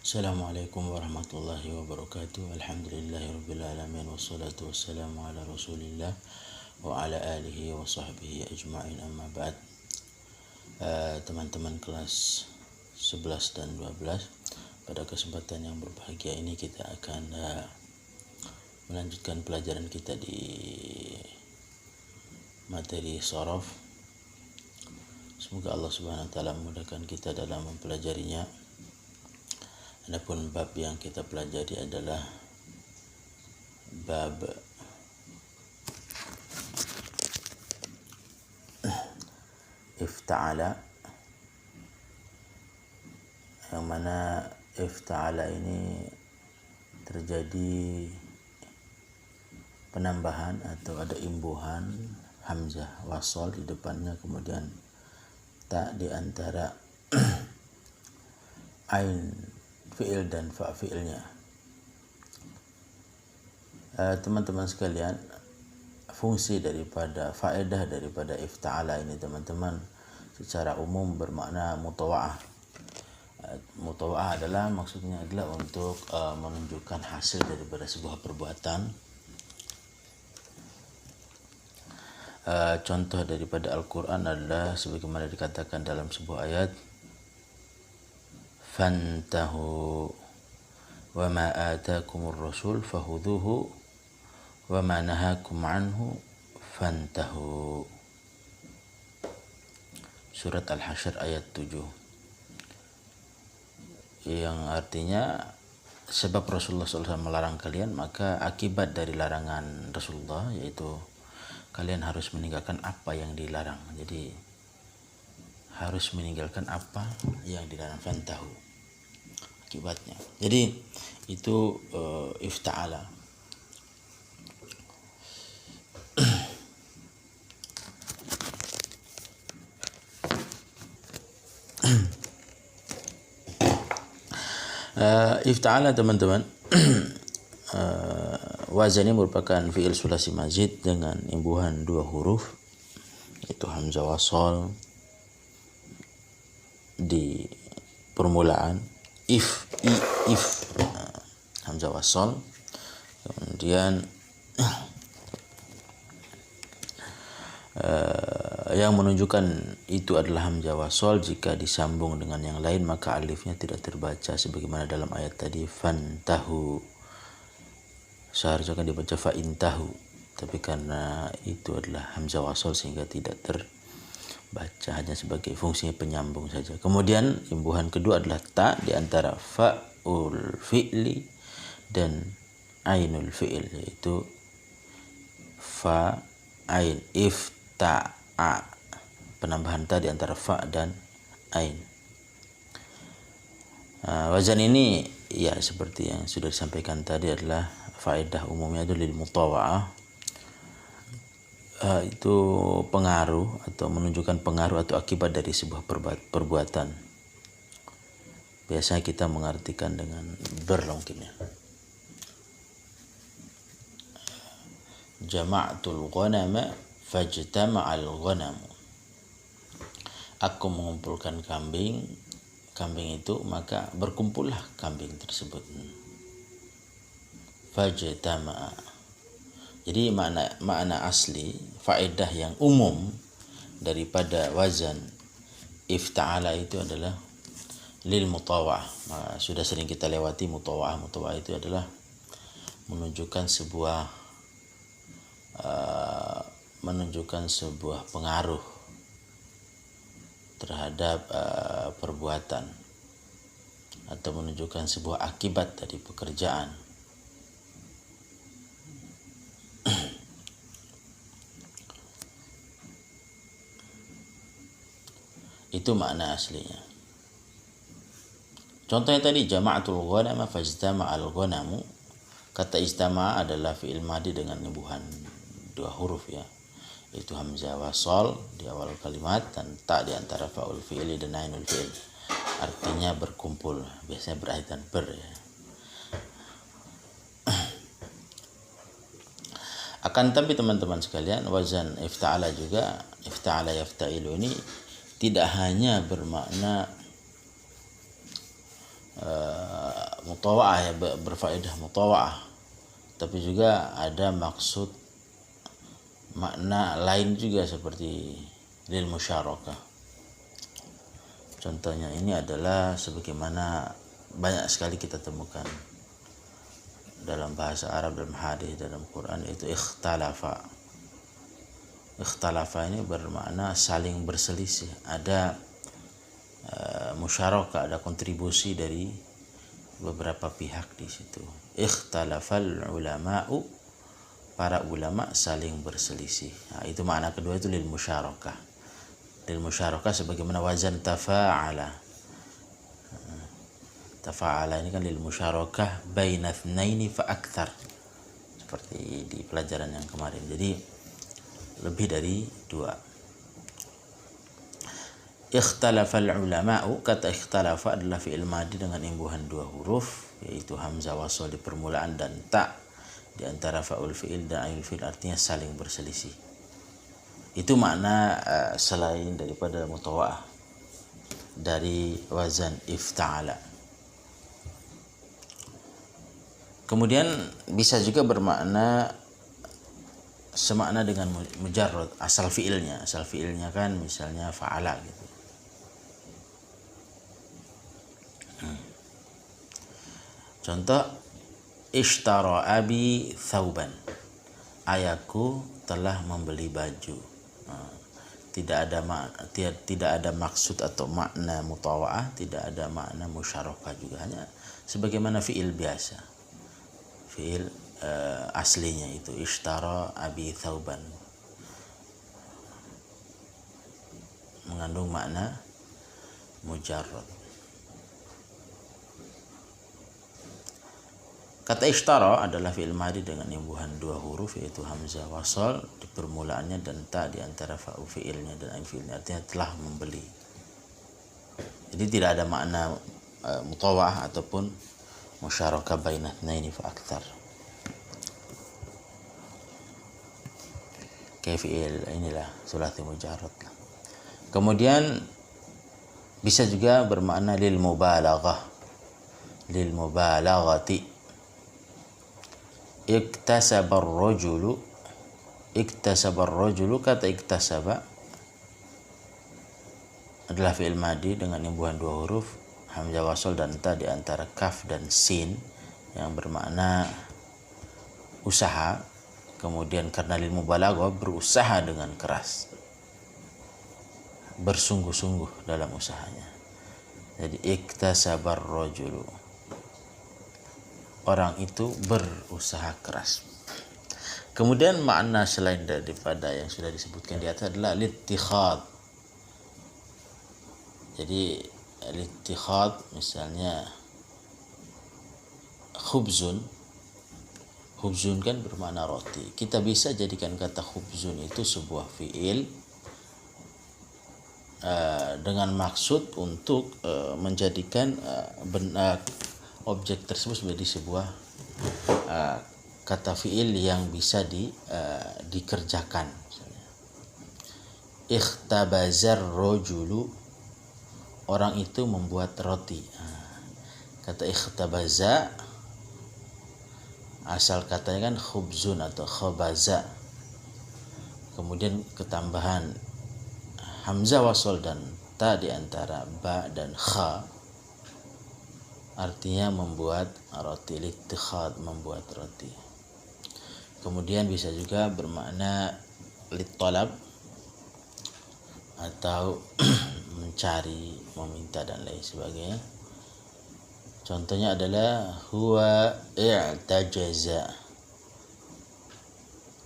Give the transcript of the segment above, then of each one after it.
Assalamualaikum warahmatullahi wabarakatuh. Alhamdulillahirabbil alamin wassalatu wassalamu ala Rasulillah wa ala alihi wa sahbihi ajma'in, amma ba'd. Teman-teman kelas 11 dan 12, pada kesempatan yang berbahagia ini kita akan melanjutkan pelajaran kita di materi shorof. Semoga Allah Subhanahu wa taala memudahkan kita dalam mempelajarinya. Adapun bab yang kita pelajari adalah bab ifta'ala, yang mana ifta'ala ini terjadi penambahan atau ada imbuhan hamzah wasal di depannya, kemudian tak di antara ain fi'il dan fa fi'ilnya. Teman-teman sekalian, fungsi daripada faedah daripada ifta'ala ini teman-teman secara umum bermakna mutawa'ah. Mutawa'ah adalah maksudnya adalah untuk menunjukkan hasil daripada sebuah perbuatan. Contoh daripada Al-Quran adalah sebagaimana dikatakan dalam sebuah ayat, fantahu wa ma atakumur rasul fahudhuhu wa ma nahakum anhu fantahu. Surat Al-Hasyr ayat 7, yang artinya sebab Rasulullah SAW melarang kalian, maka akibat dari larangan Rasulullah yaitu kalian harus meninggalkan apa yang dilarang. Jadi harus meninggalkan apa yang dilarang, fantahu akibatnya. Jadi itu ifta'ala. Ifta'ala teman-teman, wazannya merupakan fi'il sulasi mazid dengan imbuhan dua huruf, yaitu hamzah wasal di permulaan, if hamzah wasal, kemudian yang menunjukkan itu adalah hamzah wasal. Jika disambung dengan yang lain maka alifnya tidak terbaca sebagaimana dalam ayat tadi fantahu. Seharusnya kan dibaca fa'intahu, tapi karena itu adalah hamzah wasal sehingga tidak terbaca, hanya sebagai fungsinya penyambung saja. Kemudian imbuhan kedua adalah ta di antara fa'ul fi'li dan ainul fi'il, yaitu fa ain, ifta'a, penambahan ta di antara fa dan ain. Wazan ini ya seperti yang sudah disampaikan tadi adalah faedah umumnya itu lil mutawa'ah, itu pengaruh atau menunjukkan pengaruh atau akibat dari sebuah perbuatan. Biasanya kita mengartikan dengan berlongkimnya. Jama'tul ghanama fajtama'al ghanamu. Aku mengumpulkan kambing itu maka berkumpullah kambing tersebut. Fajtama'a. Jadi makna asli, faedah yang umum daripada wazan ifta'ala itu adalah lil mutawa'ah. Sudah sering kita lewati mutawa'ah. Mutawa'ah itu adalah menunjukkan sebuah pengaruh terhadap perbuatan atau menunjukkan sebuah akibat dari pekerjaan. Itu makna aslinya. Contohnya tadi jama'atul ghanama fajtama'al ghanamu. Kata istama' adalah fi'il madi dengan imbuhan dua huruf ya, yaitu hamzah wasal di awal kalimat dan ta di antara fa'ul fi'li dan ainul fi'il. Artinya berkumpul, biasanya berkaitan ber ya. Akan tapi teman-teman sekalian, wazan ifta'ala juga, ifta'ala yafta'ilu ini tidak hanya bermakna mutawa'ah, ya, berfaedah mutawa'ah, tapi juga ada maksud makna lain juga seperti lil musyarakah. Contohnya ini adalah sebagaimana banyak sekali kita temukan dalam bahasa Arab, dalam hadis, dalam Quran, yaitu ikhtalafa. Ikhtalafa ini bermakna saling berselisih. Ada musyarakah, ada kontribusi dari beberapa pihak di situ. Ikhtalafal ulama'u, para ulama saling berselisih. Nah, itu makna kedua, itu lil musyarakah. Lil musyarakah sebagaimana wazan tafa'ala. Tafa'ala ini kan lil musyarakah baina tsnaini fa aktsar. Seperti di pelajaran yang kemarin. Jadi lebih dari dua. Ikhtalafal ulama'u, kata ikhtalafa adalah fi'il madi dengan imbuhan dua huruf, yaitu hamzah wasal di permulaan dan ta di antara fa'ul fi'il dan ainul fi'il, artinya saling berselisih. Itu makna selain daripada mutawa'ah dari wazan ifta'ala. Kemudian bisa juga bermakna semakna dengan mujarrad, asal fi'ilnya. Asal fi'ilnya kan misalnya fa'ala gitu. Contoh, ishtara abi thawban, ayahku telah membeli baju. Tidak ada maksud atau makna mutawa'ah, tidak ada makna musyarakah juga, hanya sebagaimana fi'il biasa. Fi'il aslinya itu ishtara abi thawban, mengandung makna mujarrad. Kata ishtara adalah fi'il madi dengan imbuhan dua huruf, yaitu hamzah wasal di permulaannya dan ta di antara fa'u fi'ilnya dan ain fi'ilnya, artinya telah membeli. Jadi tidak ada makna mutawa'ah ataupun musyarakah baina tsnaini fa aktsar. Kayak fi'il inilah sulasi mujarrad. Kemudian bisa juga bermakna lil mubalaghah, lil mubalaghati. Iktasabar rajulu, kata iktasaba adalah fi'il madi dengan imbuhan dua huruf, hamzah wasal dan ta di antara kaf dan sin, yang bermakna usaha. Kemudian karena lil mubalaghah, berusaha dengan keras, bersungguh-sungguh dalam usahanya. Jadi iktasabar rajulu, orang itu berusaha keras. Kemudian makna selain daripada yang sudah disebutkan di atas adalah littikhad. Jadi littikhad misalnya khubzun kan bermakna roti. Kita bisa jadikan kata khubzun itu sebuah fi'il dengan maksud untuk menjadikan objek tersebut menjadi sebuah kata fi'il yang bisa dikerjakan. Misalnya, ikhtabazar rajulu, orang itu membuat roti. Kata ikhtabaza asal katanya kan khubzun atau khabaza, kemudian ketambahan hamzah wasal dan ta di antara ba dan kha, artinya membuat roti, littikhad, membuat roti. Kemudian bisa juga bermakna littalab atau mencari, meminta dan lain sebagainya. Contohnya adalah huwa i'tajaza.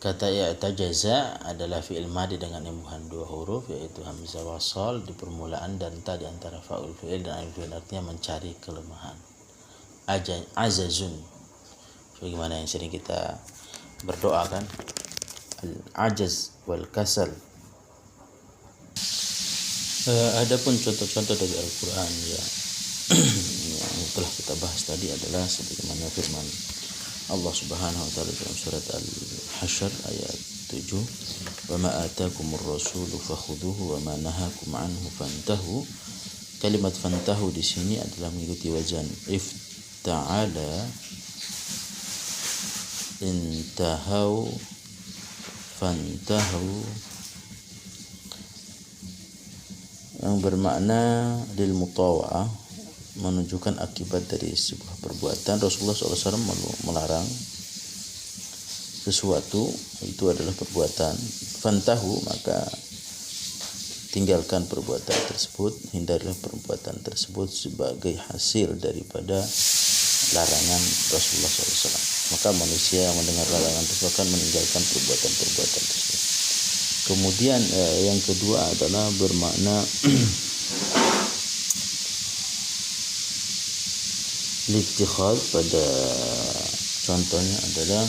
Kata i'tajaza adalah fi'il madi dengan imbuhan dua huruf, yaitu hamzah wasal di permulaan dan ta di antara fa'ul fi'il dan ain fi'il, artinya mencari kelemahan. Azazun, sebagaimana yang sering kita berdoa kan, al-ajaz wal kasal. Adapun contoh-contoh dari Al-Quran yang telah kita bahas tadi adalah sebagaimana firman Allah Subhanahu wa taala dalam surat Al-Hasyr ayat 7, "Wa ma atakumur rasulu fakhudhuhu wa ma nahakum anhu fantahu." kalimat fantahu di sini adalah mengikuti wazan ifta'ala, intahau, fantahu, yang bermakna lil mutawa'ah, menunjukkan akibat dari sebuah perbuatan. Rasulullah SAW melarang sesuatu, itu adalah perbuatan. Fantahu, maka tinggalkan perbuatan tersebut, hindarilah perbuatan tersebut sebagai hasil daripada larangan Rasulullah SAW. Maka manusia yang mendengar larangan tersebut akan meninggalkan perbuatan-perbuatan tersebut. Kemudian yang kedua adalah bermakna littikhad, pada contohnya adalah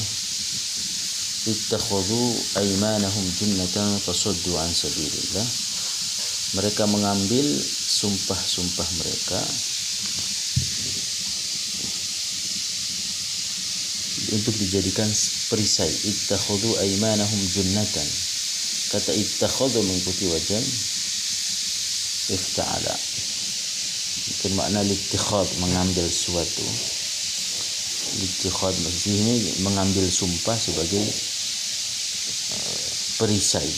ittakhadhu aymanahum junnatan fasuddu an sabilillah. Mereka mengambil sumpah-sumpah mereka untuk dijadikan perisai. Ittakhadhu aymanahum junnatan. Kata ittakhadhu mengikuti wazan ifta'ala. Mungkin makna littikhad, mengambil sesuatu. Littikhad maksudnya ini mengambil sumpah sebagai perisai.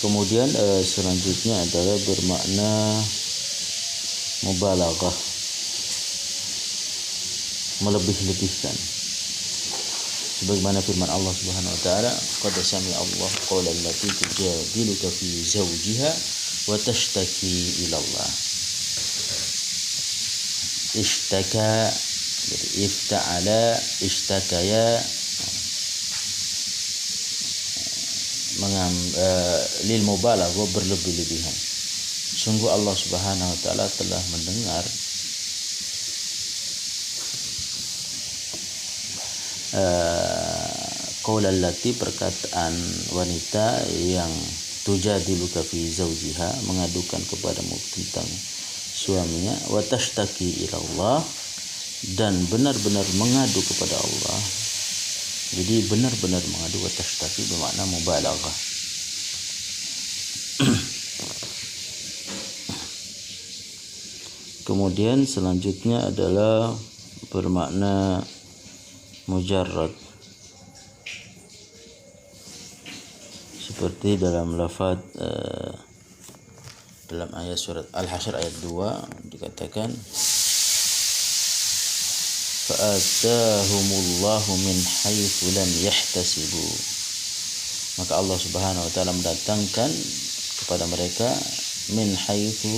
Kemudian selanjutnya adalah bermakna mubalaghah, melebih-lebihkan. Sebagaimana firman Allah Subhanahu wa taala, qad sami'a Allah qawla allati tujadiluka fi zawjiha wa tashtaki ila Allah. Ishtaka, jadi ifta'ala, ishtakaya, lil mubalaghah, berlebih-lebihan. Sungguh Allah Subhanahu wa taala telah mendengar qaulal lati, perkataan wanita yang tujadiluka fi zawjiha, mengadukan kepadamu tentang suaminya, wa tashtaki ila Allah, dan benar-benar mengadu kepada Allah. Jadi benar-benar mengadu, wa tashtaki bermakna mubalaghah. Kemudian selanjutnya adalah bermakna mujarrad, seperti dalam lafaz dalam ayat surat Al-Hasyr ayat 2 dikatakan fa'atahumullahu min haitsu lam yahtasibu. Maka Allah Subhanahu wa taala mendatangkan kepada mereka min haitsu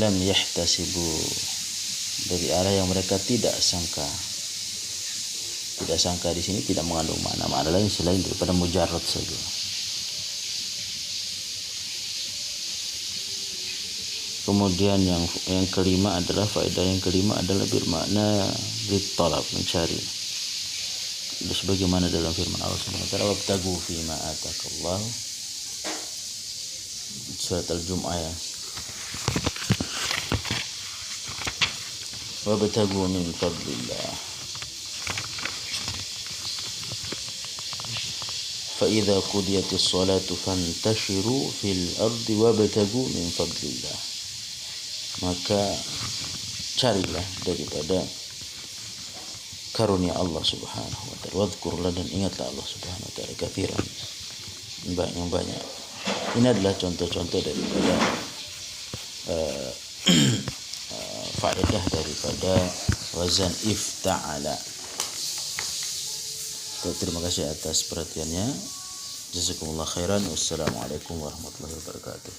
lam yahtasibu, dari arah yang mereka tidak sangka. Tidak sangka di sini tidak mengandung makna lain selain daripada mujarrad saja. Kemudian yang kelima adalah faedah yang kelima adalah bermakna littalab, mencari. Sebagaimana dalam firman Allah Subhanahu wa taala, wabtagu fima atakallah, surat Al-Jumu'ah ya. Wabtagu min fadlillah. فَإِذَا قُضِيَتِ الصَّلَاةُ فَانْتَشِرُوا فِي الْأَرْضِ وَابْتَغُوا مِنْ فَضْلِ اللَّهِ. Maka carilah daripada karunia Allah Subhanahu wa taala. Wadhkurlah, dan ingatlah Allah Subhanahu wa taala katsiran, yang banyak. Ini adalah contoh-contoh daripada faedah daripada wazan ifta'ala. Terima kasih atas perhatiannya. Jazakumullah khairan. Wassalamualaikum warahmatullahi wabarakatuh.